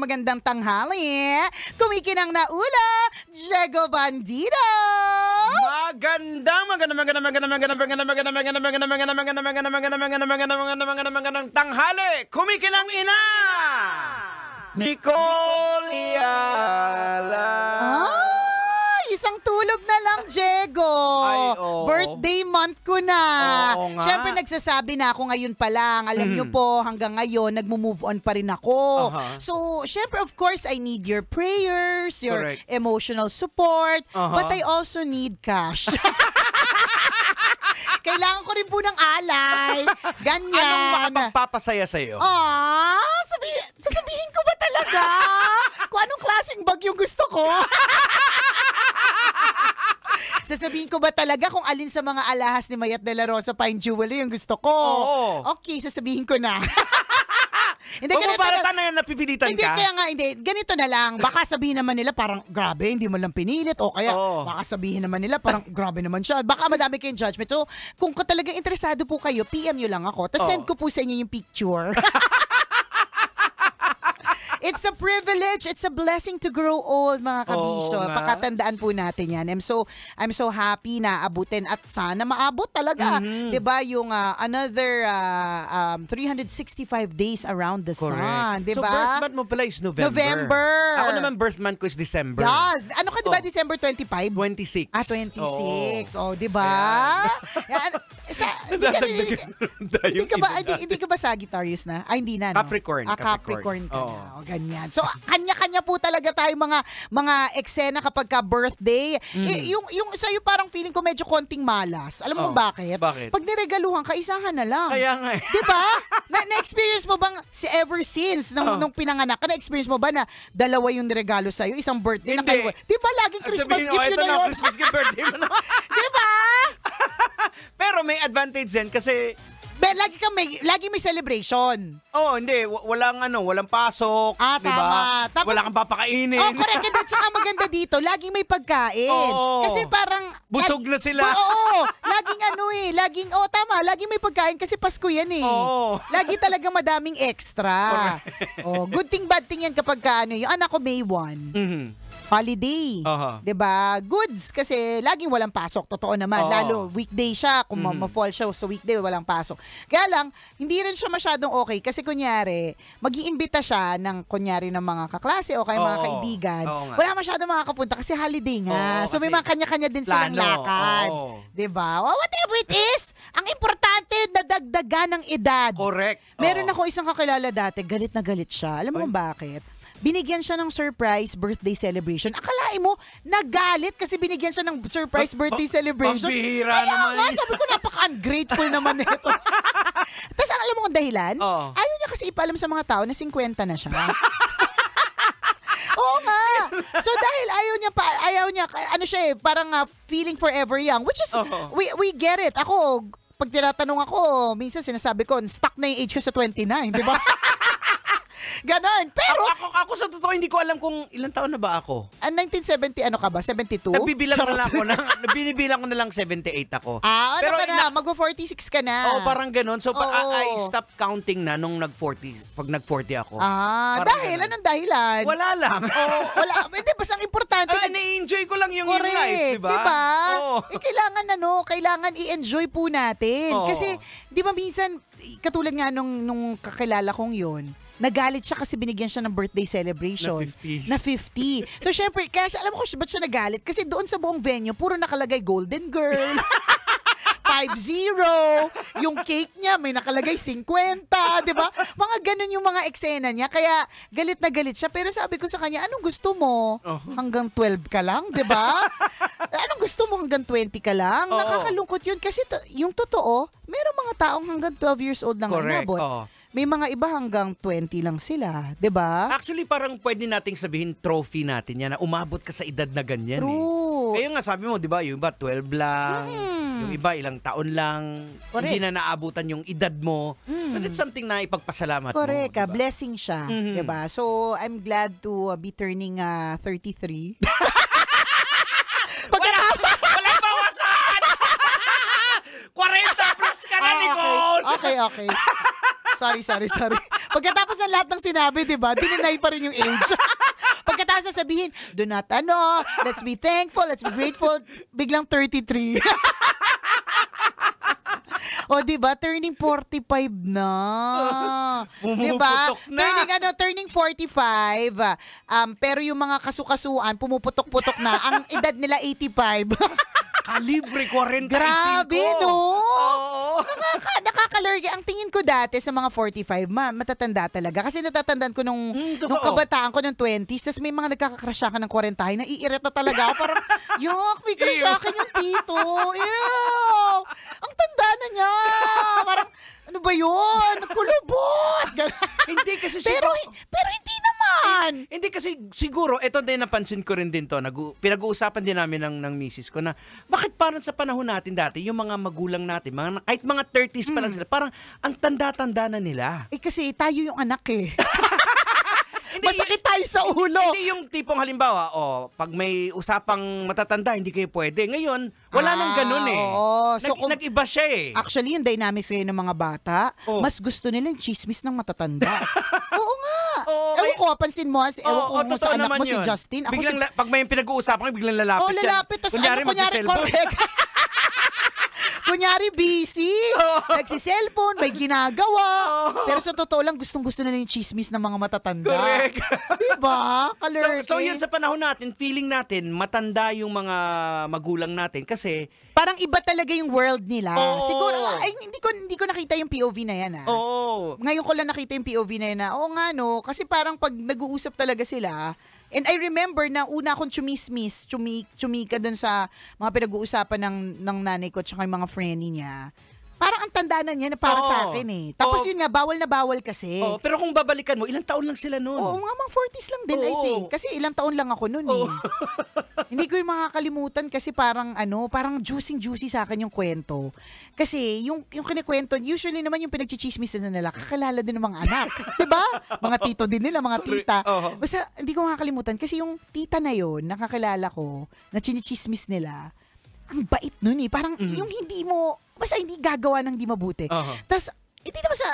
Magandang tanghali. Kumikinang na ulo, Diego Bandido. Magandang tanghali. Kumikinang ina. Nicole Iala. Isang tulog na lang, Diego. Birthday month ko na. Siyempre, nagsasabi na ako ngayon pa lang. Alam niyo po, hanggang ngayon, nagmo-move on pa rin ako. So, siyempre, of course, I need your prayers, your emotional support, but I also need cash. Kailangan ko rin po ng alay. Ganyan. Anong makapagpapasaya sa'yo? Sasabihin ko ba talaga? Kung anong klaseng bag yung gusto ko? Sasabihin ko ba talaga kung alin sa mga alahas ni Mayat de la Rosa Fine Jewelry yung gusto ko? Okay, sasabihin ko na. Hindi, para na yan, napipilitan hindi, ka? Hindi. Ganito na lang. Baka sabihin naman nila parang, grabe, hindi mo lang pinilit. O kaya, baka sabihin naman nila parang, grabe naman siya. Baka madami kayong judgment. So, kung talagang interesado po kayo, PM nyo lang ako. Tapos send ko po sa inyo yung picture. It's a privilege, it's a blessing to grow old, mga kabisyo. Pakatandaan po natin yan. I'm so happy na abutin at sana maabot talaga. 'Di ba yung another 365 days around the sun, 'di ba? So birth month mo pala is November. Ako naman birth month ko is December. Yes. Ano ka 'di ba December 25? 26. 26. 'Di ba? Hindi ka ba Sagittarius na? Ay, hindi na, no? Capricorn. Capricorn ka na. Ganyan. So, kanya-kanya po talaga tayo mga eksena kapag ka birthday. Yung sa'yo parang feeling ko medyo konting malas. Alam mo bakit? Bakit? Pag niregaluhan ka, isahan na lang. Kaya nga eh. Diba? Na-experience mo bang ever since nung pinanganak ka, na-experience mo ba na dalawa yung niregalo sa'yo? Isang birthday na kayo? Diba laging Christmas gift yun na yun? Christmas gift birthday mo na. Diba? Pero may advantage din kasi lagi may celebration. Hindi. Walang pasok. Tama. Diba? Tapos, wala kang papakainin. Correct. At saka maganda dito, laging may pagkain. Kasi parang... Busog na sila. Laging laging may pagkain kasi Pasko yan eh. Lagi talagang madaming extra. Good thing, bad thing yan kapag yung anak ko May 1. Holiday. 'Di ba? Goods kasi laging walang pasok, totoo naman. Lalo weekday siya, kung ma-fall siya sa weekday walang pasok. Kaya lang hindi rin siya masyadong okay kasi kunyari, mag-iimbita siya ng kunyari ng mga kaklase o kaya mga kaibigan. Wala masyadong makakapunta kasi holiday nga. So may mga kanya-kanya din silang lakad. 'Di ba? Whatever it is, ang importante nadagdagan ng edad. Correct. Meron ako isang kakilala dati, galit na galit siya. Alam mo kung bakit? Binigyan siya ng surprise birthday celebration. Akalain mo, nagalit kasi binigyan siya ng surprise birthday celebration. Pambihira naman. Sabi ko, napaka-ungrateful naman ito. Tapos alam mo kung dahilan? Ayaw niya kasi ipaalam sa mga tao na 50 na siya. Oo nga. So dahil ayaw niya, ano siya eh, parang feeling forever young. Which is, we get it. Ako, pag tinatanong ako, minsan sinasabi ko, stuck na yung age ko sa 29, di ba? Ganon. Pero ako sa totoo hindi ko alam kung ilang taon na ba ako. 1970 ano ka ba? 72? Binibilang ko na lang 78 ako. Pero mag-46 ka na. Parang ganon. So I stop counting na nung pag nag-40 ako. Dahil ganun. Anong dahilan? Wala lang. Wala. Hindi, basta ang importante. Na-enjoy ko lang yung life, diba? Kailangan i-enjoy po natin. Kasi, di ba minsan, katulad nga nung kakilala kong yun, nagalit siya kasi binigyan siya ng birthday celebration. Na 50. So, syempre, alam mo kung ba't siya nagalit? Kasi doon sa buong venue, puro nakalagay Golden Girl. 50. Yung cake niya, may nakalagay 50. Di ba? Mga ganun yung mga eksena niya. Kaya, galit na galit siya. Pero sabi ko sa kanya, anong gusto mo? Hanggang 12 ka lang, di ba? Anong gusto mo hanggang 20 ka lang? Nakakalungkot yun. Kasi yung totoo, meron mga taong hanggang 12 years old lang inabot. May mga iba hanggang 20 lang sila, 'di ba? Actually, parang pwede nating sabihin trophy natin yan na umabot ka sa edad na ganyan. True. Kaya nga sabi mo, 'di ba, yung iba 12 lang, yung iba ilang taon lang, hindi na naabutan yung edad mo. So that's something na ipagpasalamat mo. Correct, diba? Blessing siya, 'di ba? So I'm glad to be turning 33. Walang bawasan! Okay. Sorry. Pagkatapos ng lahat ng sinabi, di ba, dininay pa rin yung age. Pagkatapos sasabihin, do not let's be thankful, let's be grateful, biglang 33. O, di ba? Turning 45 na. Di ba? Turning 45. Pero yung mga kasukasuan, pumuputok-putok na. Ang edad nila 85. Kalibre 45. Grabe, no? Oo. Nakakalurgi. Ang tingin ko dati sa mga 45, matatanda talaga. Kasi natatandaan ko nung kabataan ko ng 20s, tapos may mga nagkakakrush akin ng 40, naiirit na talaga ako. Parang, may crush akin yung tito. Ew! Ang tanda na niya. Parang, ano ba yun? Kulubot! Hindi kasi pero hindi naman. Hindi kasi siguro, ito din napansin ko rin din to, pinag-uusapan din namin ng misis ko na bakit parang sa panahon natin dati, yung mga magulang natin, kahit mga 30s pa lang sila, parang ang tanda-tanda na nila. Kasi tayo yung anak eh. Masakit tayo sa ulo. Hindi yung tipong halimbawa, pag may usapang matatanda, hindi kayo pwede. Ngayon, wala nang ganun eh. So nag-iba siya eh. Actually, yung dynamics ngayon ng mga bata, mas gusto nila yung chismis ng matatanda. Oo nga. Ewan ko, pansin mo, ewan ko sa anak mo si Justin. Pag may pinag-uusapan, biglang lalapit siya. Lalapit. Kunyari, correct. Kunyari, busy. Nagsiselfone, may ginagawa. Pero sa totoo lang, gustong-gusto na yung chismis ng mga matatanda. Correct. Diba? So yun, sa panahon natin, feeling natin, matanda yung mga magulang natin kasi parang iba talaga yung world nila. Siguro, hindi ko nakita yung POV na yan. Ngayon ko lang nakita yung POV na yan. Kasi parang pag nag-uusap talaga sila, and I remember na una akong chumika dun sa mga pinag-uusapan ng nanay ko at yung mga friendly niya. Parang ang tanda na niya na para sa akin eh. Tapos yun nga, bawal na bawal kasi. Pero kung babalikan mo, ilang taon lang sila noon. Oo nga, mga 40s lang din, I think. Kasi ilang taon lang ako noon eh. Hindi ko yung makakalimutan kasi parang juicy sa akin yung kwento. Kasi yung kinikwento, usually naman yung pinagchichismis na nila, kakilala din ng mga anak. Diba? Mga tito din nila, mga tita. Basta hindi ko makakalimutan kasi yung tita na yun, nakakilala ko, na chinichismis nila, ang bait nun eh. Parang yung basta hindi gagawa ng di mabuti. Tapos, hindi naman sa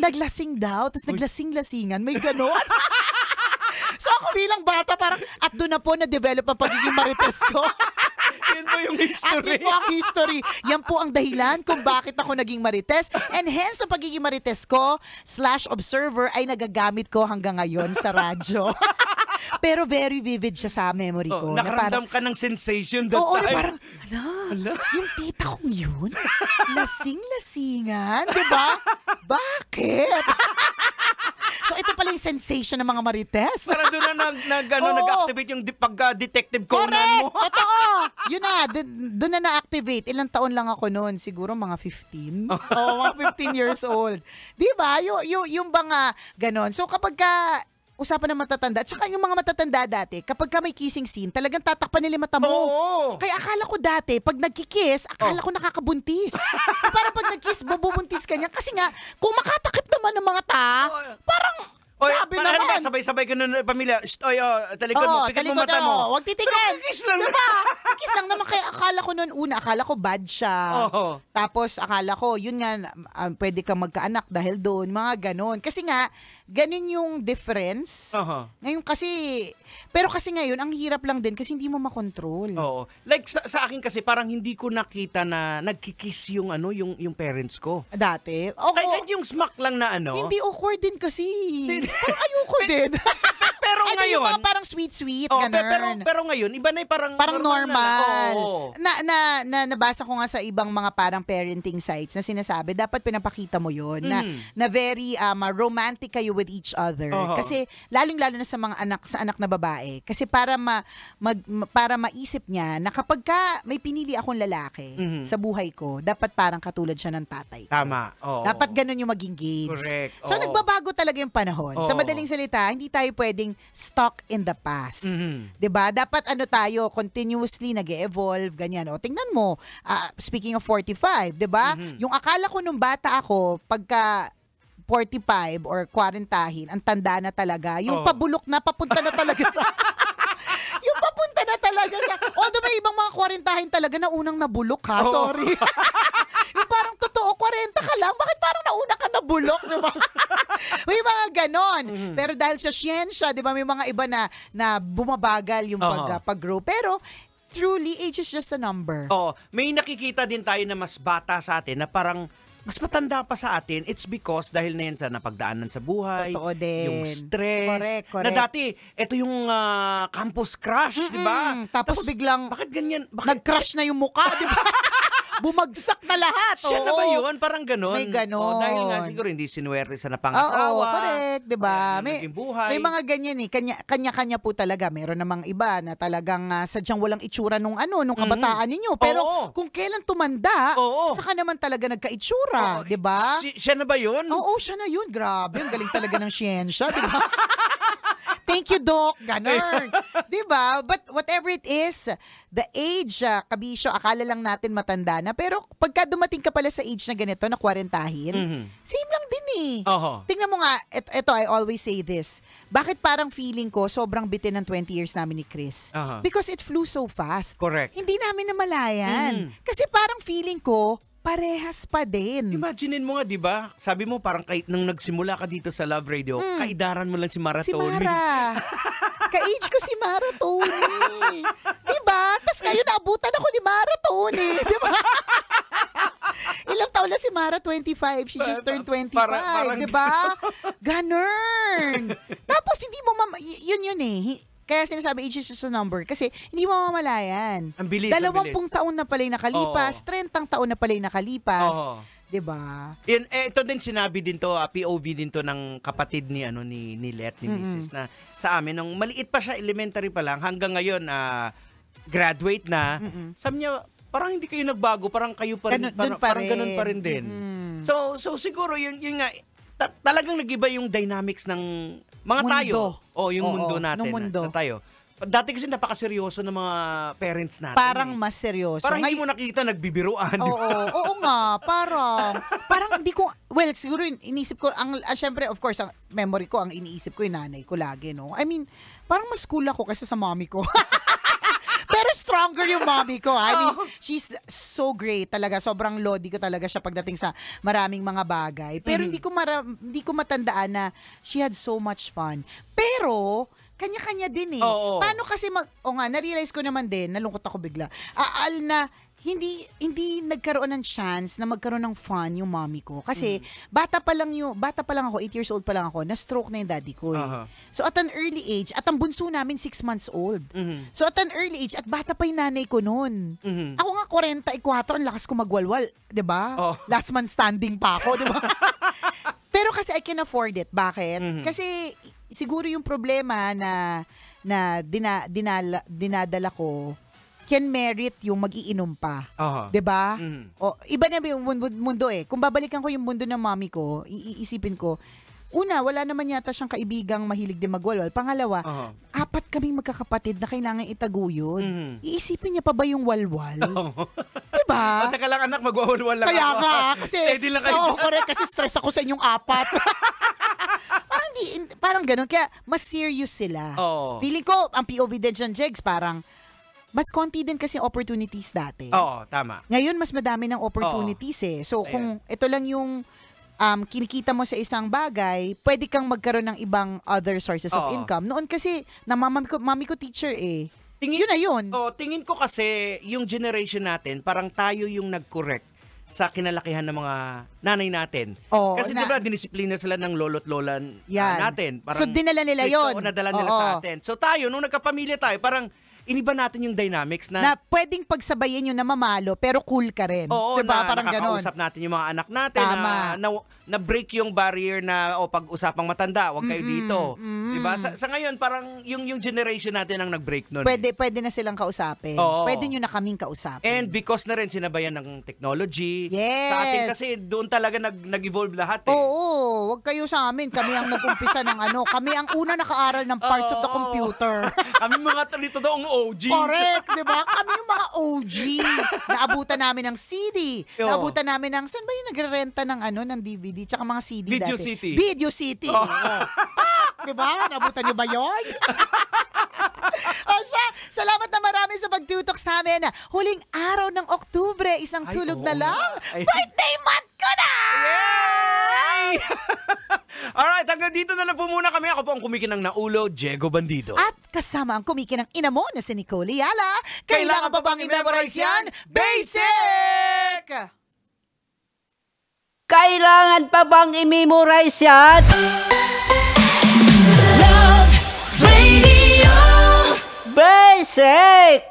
naglasing daw, tapos naglasing-lasingan, may ganon. So ako bilang bata, parang, at doon na po na-develop ang pagiging marites ko. Yan po yung history. At yun po ang history. Yan po ang dahilan kung bakit ako naging marites. And hence, ang pagiging marites ko, /observer, ay nagagamit ko hanggang ngayon sa radyo. Pero very vivid siya sa memory ko. Nakaramdam ka ng sensation that time. Na parang, yung tita kong yun, lasing-lasingan, diba? Bakit? So ito pala yung sensation ng mga marites. Parang doon na nag-activate yung pagka-detective Conan mo. Correct! Totoo! Yun na, doon na na-activate. Ilang taon lang ako noon? Siguro mga 15. Mga 15 years old. Diba? Yung banga ganon. So kapag usapan ng matatanda, tsaka yung mga matatanda dati, kapag may kissing scene, talagang tatakpan nila mata mo. Kaya akala ko dati, pag nagkikiss, akala ko nakakabuntis. Parang pag nagkiss, bubuntis ka niya. Kasi nga, kung makatakip naman ng mga parang, grabe naman. Sabay-sabay ka nun, pamilya. Talikod mo, pikat mo mata mo. Huwag titignan. Kiss lang. Diba? Kiss lang naman. Kaya akala ko nun akala ko bad siya. Tapos akala ko, yun nga, pwede kang magkaanak dahil doon, mga ganon. Kasi nga, ganon yung difference. Ngayon pero kasi ngayon, ang hirap lang din kasi hindi mo makontrol. Like sa akin kasi, parang hindi ko nakita na nagkikiss yung parents ko. Dati? Kahit yung smack lang na Hindi awkward din kasi. Parang ayoko din. Pero ngayon, yung mga parang sweet, ganun. Pero ngayon, iba na yung parang normal. Nabasa ko nga sa ibang mga parang parenting sites na sinasabi, dapat pinapakita mo yun na very romantic kayo with each other. Kasi lalong-lalo na sa mga anak na babae. Kasi para maisip niya na kapag may pinili akong lalaki sa buhay ko, dapat parang katulad siya ng tatay ko. Tama. Dapat ganun yung maging gauge. Correct. So nagbabago talaga yung panahon. Sa madaling salita, hindi tayo pwedeng stuck in the past. 'Di ba? Dapat tayo continuously nag-evolve, ganyan. Tingnan mo, speaking of 45, 'di ba? Yung akala ko nung bata ako, pagka 45 or 40, ang tanda na talaga. Yung pabulok na, papunta na talaga sa yung papunta na talaga talaga sa, although may ibang mga 40 talaga na unang nabulok ha, sorry. Yung parang totoo, 40 ka lang, bakit parang nauna ka nabulok, di ba? May mga ganon. Pero dahil sa siyensya, di ba, may mga iba na bumabagal yung pag-grow. Pero, truly, age is just a number. May nakikita din tayo na mas bata sa atin na parang mas matanda pa sa atin. It's because dahil na yan sa napagdaanan sa buhay. Totoo din. Yung stress. Correct. Na dati, ito yung campus crush, di ba? Tapos biglang, bakit ganyan? nag-crush na yung mukha, di ba? Bumagsak na lahat. Siya na ba yun? Parang ganon. May ganon. Dahil nga siguro hindi sinuwerte sa napangasawa. Oo, correct. Diba? May buhay. May mga ganyan eh. Kanya-kanya po talaga. Meron namang iba na talagang sadyang walang itsura nung kabataan ninyo. Pero kung kailan tumanda, saka naman talaga nagka-itsura. Diba? Siya na ba yun? Oo, siya na yun. Grabe. Ang galing talaga ng siyensya. Diba? Thank you, Doc. Ganon. Diba? But whatever it is, the age, kabisyo, akala lang natin matanda na. Pero pagka dumating ka pala sa age na ganito, na 40-hin, same lang din eh. Tingnan mo nga, ito, I always say this. Bakit parang feeling ko sobrang bitin ng 20 years namin ni Chris? Because it flew so fast. Correct. Hindi namin namalayan. Kasi parang feeling ko, parehas pa din. Imaginein mo nga, di ba? Sabi mo, parang kahit nung nagsimula ka dito sa Love Radio, kaidaran mo lang si Mara Si Tony. Mara. Ka-age ko si Mara Tony. Diba? Tapos ngayon naabutan ako ni Mara Tony. Diba? Ilang taon na si Mara? 25. She just turned 25. Diba? Ganun. Tapos hindi mo yun eh. Kaya sinasabi, age is just a number. Kasi hindi mo mamalayan. Ang bilis, 20 taon na pala yung nakalipas. 30 taon na pala yung nakalipas. Diba? Ito din sinabi din to, POV din to ng kapatid ni Let, ni Mrs. na sa amin, nung maliit pa siya, elementary pa lang, hanggang ngayon, graduate na, sabi niya, parang hindi kayo nagbago, parang kayo pa rin, parang ganun pa rin din. So siguro, yun nga, talagang nag-iba yung dynamics ng mga mundo. tayo. Yung mundo natin. Mundo. Na tayo. Dati kasi napakaseryoso ng mga parents natin. Parang mas seryoso. Parang hindi mo nakikita nagbibiruan. Oo nga, parang hindi ko, well, siguro inisip ko, syempre, of course, ang memory ko, ang iniisip ko, yung nanay ko lagi, no? I mean, parang mas cool ako kaysa sa mommy ko. Pero stronger yung mommy ko. I mean, she's so great talaga. Sobrang lodi ko talaga siya pagdating sa maraming mga bagay. Pero hindi ko matandaan na she had so much fun. Pero, kanya-kanya din eh. Paano kasi na-realize ko naman din, nalungkot ako bigla. Na hindi nagkaroon ng chance na magkaroon ng fun yung mommy ko. Kasi bata pa lang ako, 8 years old pa lang ako, na-stroke na yung daddy ko eh. So at an early age, at ang bunso namin 6 months old. So at an early age, at bata pa yung nanay ko noon. Ako nga 44, ang lakas ko magwalwal. 'Di ba? Last man standing pa ako, 'di ba? Pero kasi I can afford it. Bakit? Kasi siguro yung problema na dinadala ko can merit yung mag-iinom pa. 'Di ba? Iba na yung mundo eh. Kung babalikan ko yung mundo ng mommy ko, iisipin ko, una, wala naman yata siyang kaibigang mahilig din magwalwal. Pangalawa, 4 kaming magkakapatid na kailangan itaguyod. Iisipin niya pa ba yung walwal? Diba? Teka lang anak, magwawalwal lang. Kaya nga, kasi steady lang kayo. Correct, kasi stress ako sa inyong 4. Parang ganun. Kaya mas serious sila. Feeling ko, ang POV din dyan, Jegs, parang mas konti din kasi opportunities dati. Tama. Ngayon, mas madami ng opportunities eh. So, kung ito lang yung kinikita mo sa isang bagay, pwede kang magkaroon ng ibang other sources of income. Noon kasi, mami ko teacher eh. Yun na yun. Tingin ko kasi yung generation natin, parang tayo yung nag-correct sa kinalakihan ng mga nanay natin. Kasi diba, dinisiplina sila ng lolo't lola natin. Parang so, dinala nila yun. Nadala nila sa atin. So tayo, nung nagkapamilya tayo, parang iniba natin yung dynamics na pwedeng pagsabayin yung namamalo, pero cool ka rin. Diba? Parang ganon. Nakakausap natin yung mga anak natin. Na-break yung barrier na pag-usapang matanda, wag kayo dito. Diba? Sa ngayon, parang yung generation natin ang nag-break nun. Pwede na silang kausapin. Pwede nyo na kaming kausapin. And because na rin sinabayan ng technology. Yes. Sa atin kasi doon talaga nag-evolve lahat eh. Wag kayo sa amin. Kami ang nag-umpisa ng kami ang una nakaaral ng parts of the computer. Kami mga talito daw ang OG. Correct, di ba? Kami yung mga OG. Naabutan namin ng CD. Naabutan namin ng, saan ba yung nagre-renta ng DVD? Tsaka mga CD Video dati. City. Video City. Di ba? Naabutan nyo ba yun? siya. Salamat na marami sa pagtutok sa amin. Huling araw ng Oktubre, isang tulog na lang. Birthday month ko na! Yay! Alright, hanggang dito na lang po muna kami. Ako po ang kumikinang naulo, Diego Bandido. At kasama ang kumikinang ina mo na si Nicole Yala. Kailangan pa bang i-memorize yan? Basic! Kailangan pa bang i-memorize yan? Love Radio. Basic!